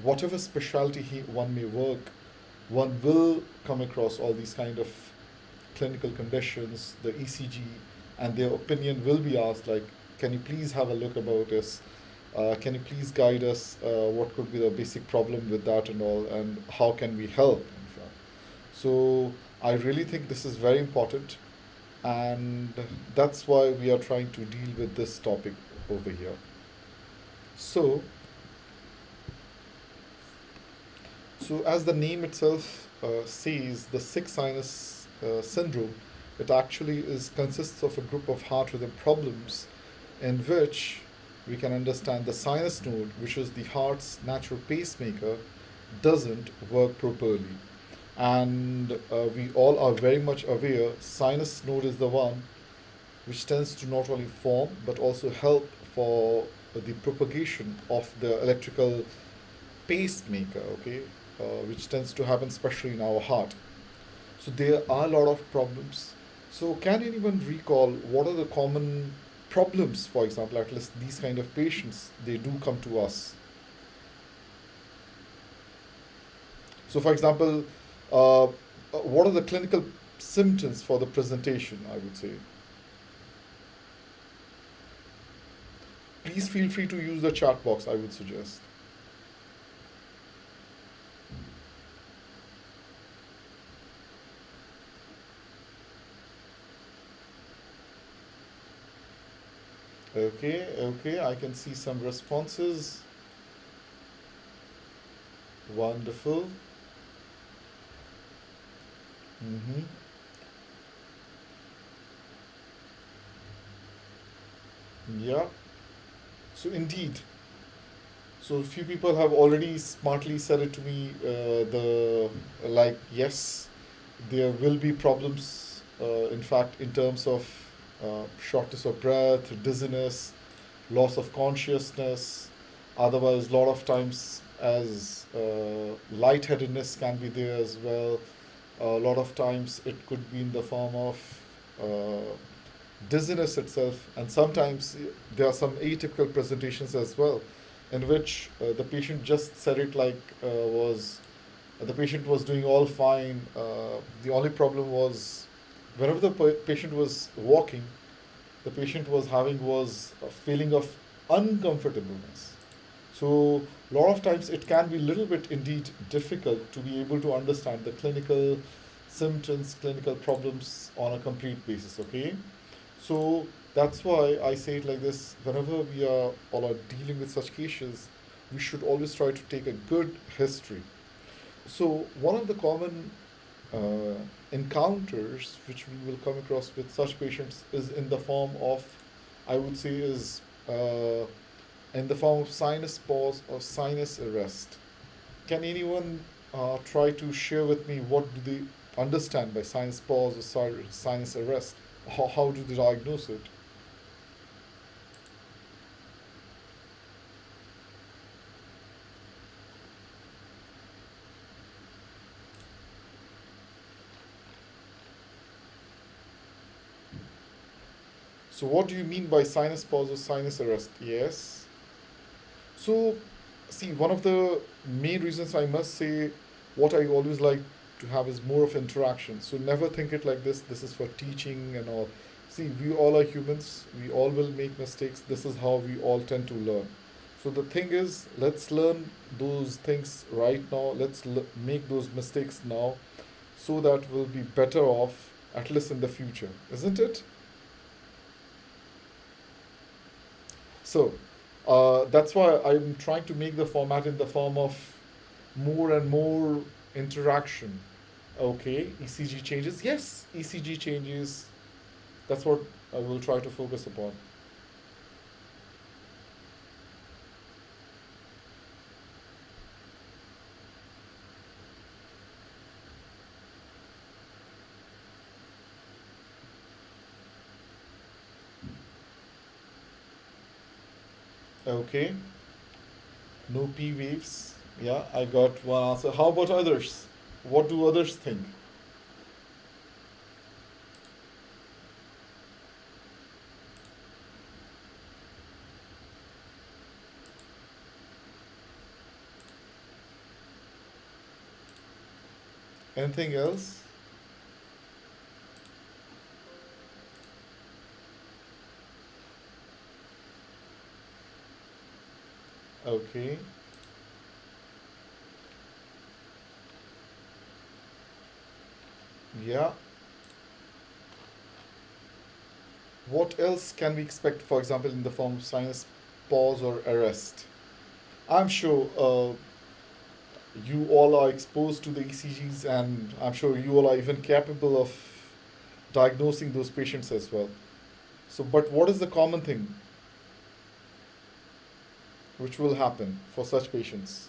whatever specialty one may work, one will come across all these kind of clinical conditions, the ECG, and their opinion will be asked like, can you please have a look about this? Can you please guide us? What could be the basic problem with that and all, and how can we help? In fact, so I really think this is very important, and that's why we are trying to deal with this topic over here. So, as the name itself says, the sick sinus syndrome, it actually consists of a group of heart rhythm problems in which we can understand the sinus node, which is the heart's natural pacemaker, doesn't work properly. And we all are very much aware sinus node is the one which tends to not only form but also help for the propagation of the electrical pacemaker, okay, which tends to happen especially in our heart. So there are a lot of problems. So can anyone recall what are the common problems, for example, at least these kind of patients, they do come to us? So for example, what are the clinical symptoms for the presentation, I would say? Please feel free to use the chat box, I would suggest. Okay, I can see some responses. Wonderful. Mm-hmm. Yeah. So indeed. So a few people have already smartly said it to me. The like yes, there will be problems. In fact, in terms of shortness of breath, dizziness, loss of consciousness. Otherwise, a lot of times as lightheadedness can be there as well. A lot of times it could be in the form of uh, dizziness itself, and sometimes there are some atypical presentations as well, in which the patient just said it like was the patient was doing all fine. The only problem was whenever the patient was walking, the patient was having was a feeling of uncomfortableness. So a lot of times it can be a little bit indeed difficult to be able to understand the clinical symptoms, clinical problems on a complete basis. Okay, so that's why I say it like this: whenever we are all are dealing with such cases, we should always try to take a good history. So one of the common uh, encounters which we will come across with such patients is in the form of, I would say, is in the form of sinus pause or sinus arrest. Can anyone try to share with me what do they understand by sinus pause or sinus arrest? How do they diagnose it? So what do you mean by sinus pause or sinus arrest? Yes. So, see, one of the main reasons I must say what I always like to have is more of interaction. So, never think it like this is for teaching and all. See, we all are humans, we all will make mistakes. This is how we all tend to learn. So, the thing is, let's learn those things right now. Let's make those mistakes now so that we'll be better off, at least in the future, isn't it? So, that's why I'm trying to make the format in the form of more and more interaction. Okay, ECG changes. Yes, ECG changes. That's what I will try to focus upon. Okay, no P waves. Yeah, I got one answer. How about others? What do others think? Anything else? Okay. Yeah. What else can we expect, for example, in the form of sinus pause or arrest? I'm sure you all are exposed to the ECGs, and I'm sure you all are even capable of diagnosing those patients as well. So, but what is the common thing which will happen for such patients?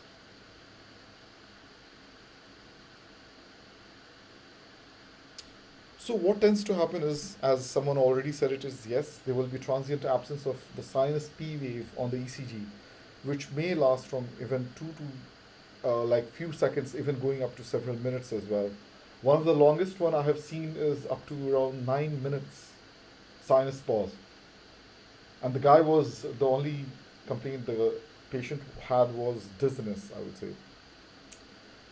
So, what tends to happen is, as someone already said, it is yes, there will be transient absence of the sinus P wave on the ECG, which may last from even two to like few seconds, even going up to several minutes as well. One of the longest one I have seen is up to around 9 minutes sinus pause, and the guy was the only complaint the patient had was dizziness, I would say.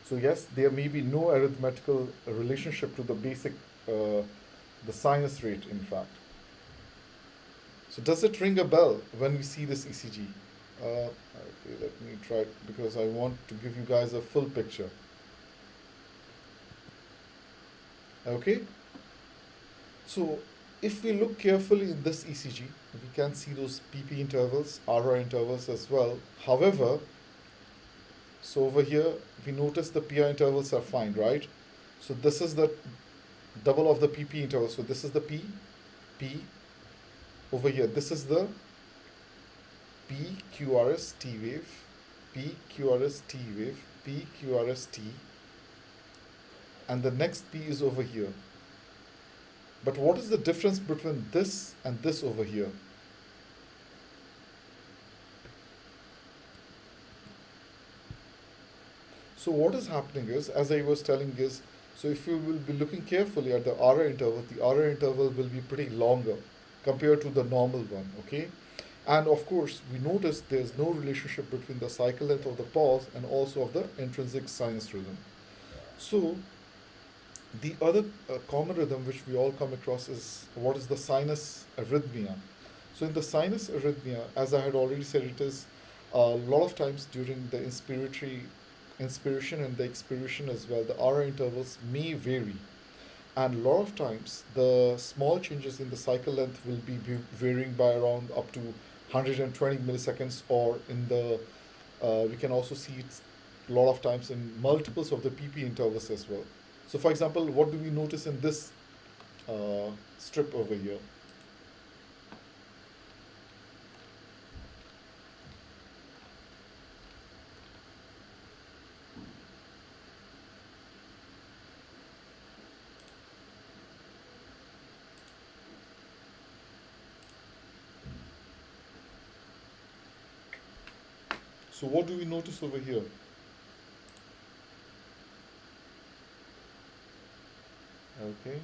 So yes, there may be no arithmetical relationship to the basic, the sinus rate, in fact. So does it ring a bell when we see this ECG? Okay, let me try it because I want to give you guys a full picture. Okay, so if we look carefully in this ECG, we can see those PP intervals, RR intervals as well. However, so over here, we notice the PI intervals are fine, right? So this is the double of the PP interval. So this is the P, P. Over here, this is the PQRS T wave, PQRS T wave, PQRS T, and the next P is over here. But what is the difference between this and this over here? So what is happening is, as I was telling is, so if you will be looking carefully at the RR interval, the RR interval will be pretty longer compared to the normal one, okay? And of course, we notice there's no relationship between the cycle length of the pause and also of the intrinsic sinus rhythm. So the other common rhythm which we all come across is what is the sinus arrhythmia. So in the sinus arrhythmia, as I had already said, it is a lot of times during the inspiration and the expiration as well, the RR intervals may vary. And a lot of times, the small changes in the cycle length will be varying by around up to 120 milliseconds, or in the we can also see it a lot of times in multiples of the PP intervals as well. So, for example, what do we notice in this strip over here? So, what do we notice over here? Okay.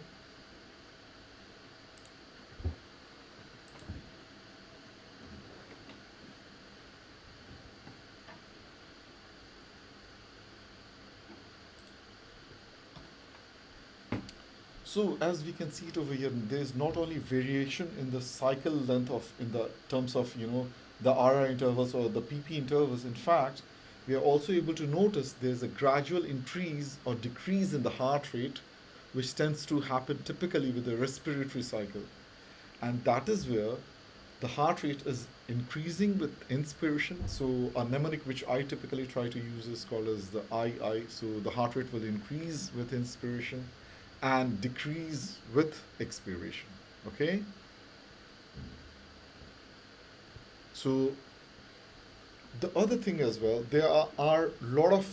So as we can see it over here, there is not only variation in the cycle length of in the terms of the RR intervals or the PP intervals. In fact, we are also able to notice there's a gradual increase or decrease in the heart rate, which tends to happen typically with the respiratory cycle, and that is where the heart rate is increasing with inspiration. So a mnemonic which I typically try to use is called as the II. So the heart rate will increase with inspiration and decrease with expiration. Okay? So the other thing as well, there are a lot of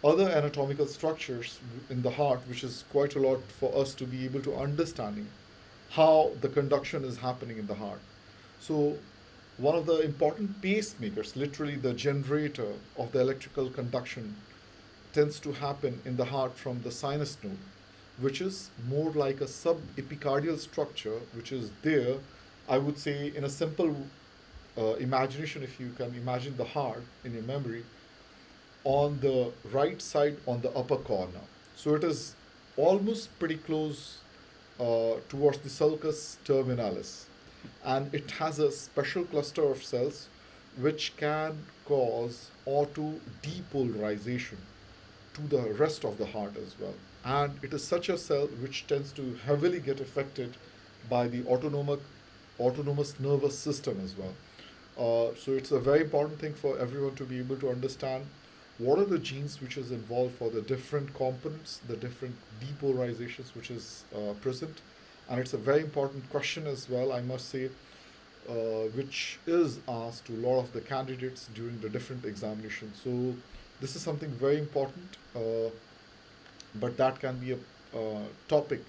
other anatomical structures in the heart, which is quite a lot for us to be able to understanding how the conduction is happening in the heart. So one of the important pacemakers, literally the generator of the electrical conduction, tends to happen in the heart from the sinus node, which is more like a subepicardial structure, which is there, I would say, in a simple imagination. If you can imagine the heart in your memory, on the right side on the upper corner. So it is almost pretty close towards the sulcus terminalis, and it has a special cluster of cells which can cause auto depolarization to the rest of the heart as well. And it is such a cell which tends to heavily get affected by the autonomous nervous system as well. So it's a very important thing for everyone to be able to understand what are the genes which is involved for the different components, the different depolarizations which is present. And it's a very important question as well, I must say, which is asked to a lot of the candidates during the different examinations. So this is something very important, but that can be a topic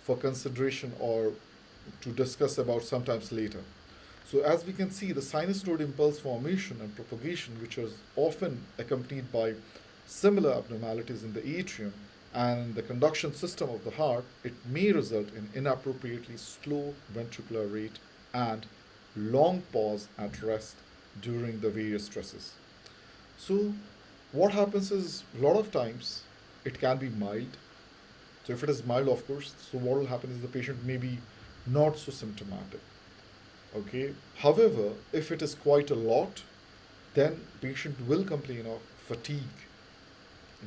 for consideration or to discuss about sometimes later. So as we can see, the sinus node impulse formation and propagation, which is often accompanied by similar abnormalities in the atrium and the conduction system of the heart, it may result in inappropriately slow ventricular rate and long pause at rest during the various stresses. So what happens is a lot of times it can be mild. So if it is mild, of course, so what will happen is the patient may be not so symptomatic. Okay. However, if it is quite a lot, then patient will complain of fatigue,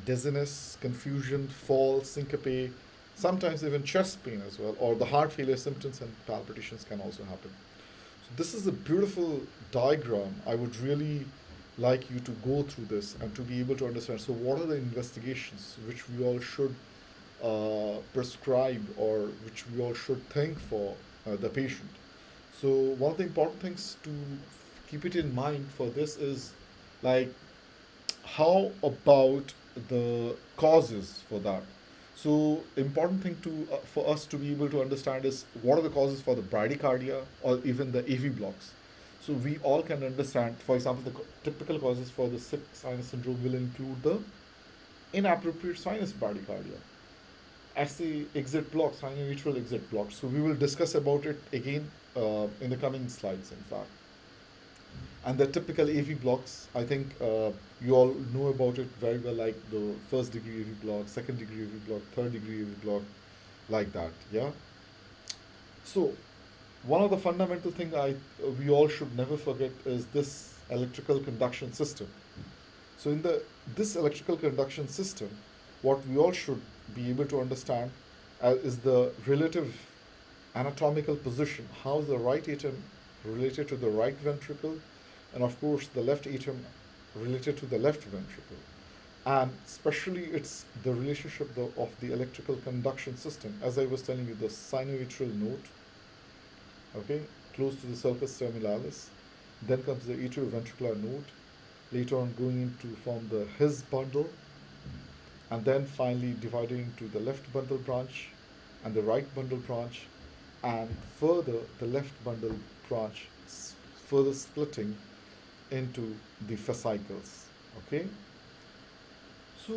dizziness, confusion, fall, syncope, sometimes even chest pain as well, or the heart failure symptoms and palpitations can also happen. So this is a beautiful diagram. I would really like you to go through this and to be able to understand. So what are the investigations which we all should prescribe or which we all should think for the patient? So one of the important things to keep it in mind for this is like how about the causes for that. So important thing to for us to be able to understand is what are the causes for the bradycardia or even the AV blocks. So we all can understand, for example, the typical causes for the sick sinus syndrome will include the inappropriate sinus bradycardia, SC exit block, sinoatrial exit block. So we will discuss about it again in the coming slides, in fact. And the typical AV blocks, I think you all know about it very well, like the first degree AV block, second degree AV block, third degree AV block, like that. Yeah. So one of the fundamental thing we all should never forget is this electrical conduction system. So in this electrical conduction system, what we all should be able to understand is the relative anatomical position. How is the right atrium related to the right ventricle, and of course the left atrium related to the left ventricle, and especially it's the relationship of the electrical conduction system. As I was telling you, the sinoatrial node, okay, close to the sulcus terminalis, then comes the atrioventricular node, later on going into form the His bundle, and then finally divided into the left bundle branch and the right bundle branch, and further the left bundle branch further splitting into the fascicles. Okay. So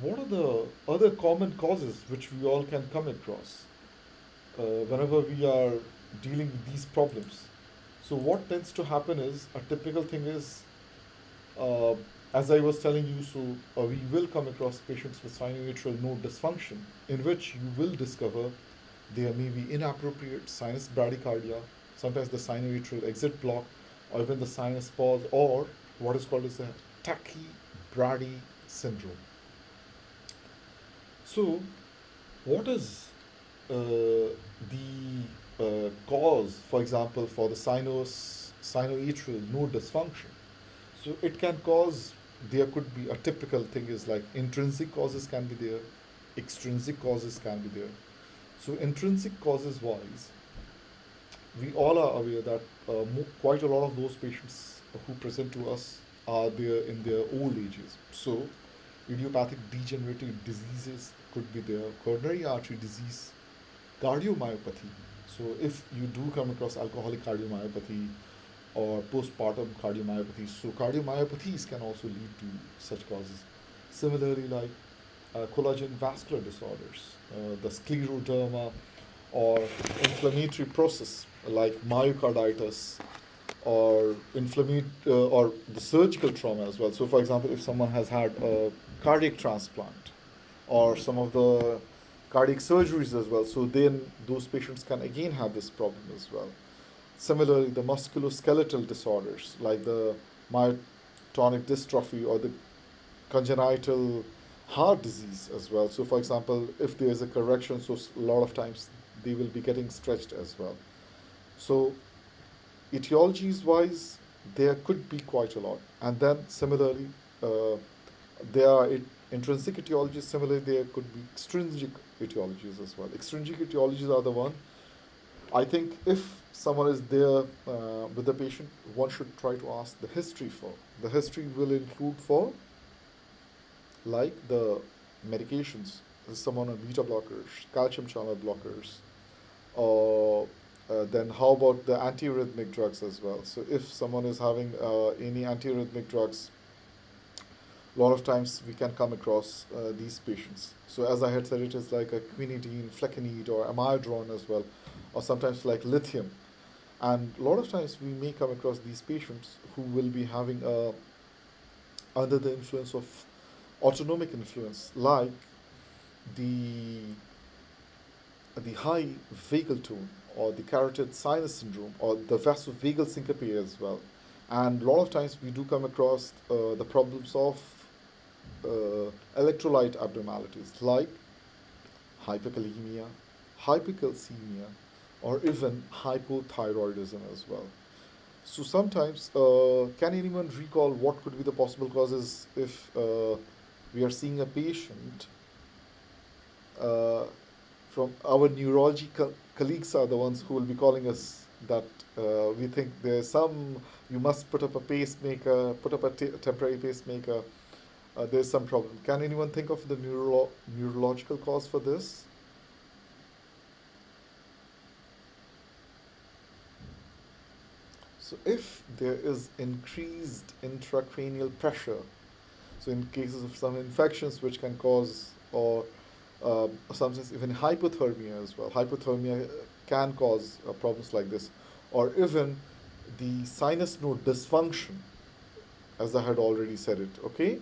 what are the other common causes which we all can come across whenever we are dealing with these problems? So what tends to happen is, a typical thing is, as I was telling you, so we will come across patients with sinoatrial node dysfunction, in which you will discover there may be inappropriate sinus bradycardia, sometimes the sinoatrial exit block, or even the sinus pause, or what is called as a tachybrady syndrome. So, what is the cause, for example, for the sinoatrial node dysfunction? So, it can cause, there could be a typical thing is like intrinsic causes can be there, extrinsic causes can be there. So, intrinsic causes wise, we all are aware that quite a lot of those patients who present to us are there in their old ages. So, idiopathic degenerative diseases could be there, coronary artery disease, cardiomyopathy. So, if you do come across alcoholic cardiomyopathy or postpartum cardiomyopathy, so cardiomyopathies can also lead to such causes. Similarly, like collagen vascular disorders, the scleroderma, or inflammatory process like myocarditis, or or the surgical trauma as well. So, for example, if someone has had a cardiac transplant or some of the cardiac surgeries as well, so then those patients can again have this problem as well. Similarly, the musculoskeletal disorders like the myotonic dystrophy or the congenital heart disease as well. So, for example, if there is a correction, so a lot of times they will be getting stretched as well. So, etiologies wise, there could be quite a lot. And then, similarly, uh, there are intrinsic etiologies. Similarly, there could be extrinsic etiologies as well. Extrinsic etiologies are the one I think if someone is there with the patient, one should try to ask the history for. The history will include for like the medications, someone on beta blockers, calcium channel blockers, or then how about the antiarrhythmic drugs as well? So if someone is having any antiarrhythmic drugs, a lot of times we can come across these patients. So as I had said, it is like a quinidine, flecainide, or amiodarone as well, or sometimes like lithium. And a lot of times we may come across these patients who will be having under the influence of autonomic influence, like the high vagal tone, or the carotid sinus syndrome, or the vasovagal syncope as well. And a lot of times we do come across the problems of electrolyte abnormalities like hyperkalemia, hypercalcemia, or even hypothyroidism as well. So sometimes, can anyone recall what could be the possible causes if we are seeing a patient uh, from our neurology colleagues are the ones who will be calling us that we think there's some, you must put up a pacemaker, put up a temporary pacemaker, there's some problem. Can anyone think of the neurological cause for this? So if there is increased intracranial pressure, so in cases of some infections which can cause, or sometimes even hypothermia as well, hypothermia can cause problems like this, or even the sinus node dysfunction, as I had already said it, okay?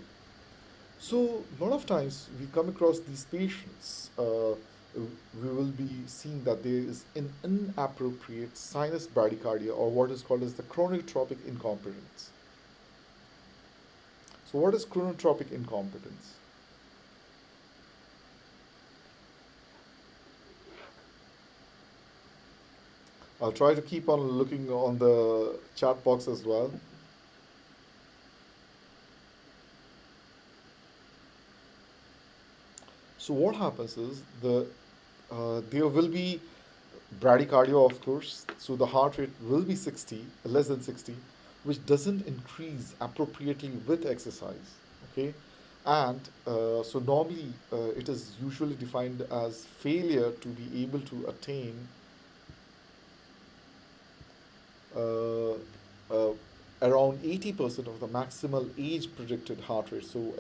So, a lot of times we come across these patients, we will be seeing that there is an inappropriate sinus bradycardia, or what is called as the chronotropic incompetence. So, what is chronotropic incompetence? I'll try to keep on looking on the chat box as well. So what happens is there will be bradycardia, of course. So the heart rate will be 60, less than 60, which doesn't increase appropriately with exercise. Okay, and so normally it is usually defined as failure to be able to attain uh, uh, around 80% of the maximal age predicted heart rate. So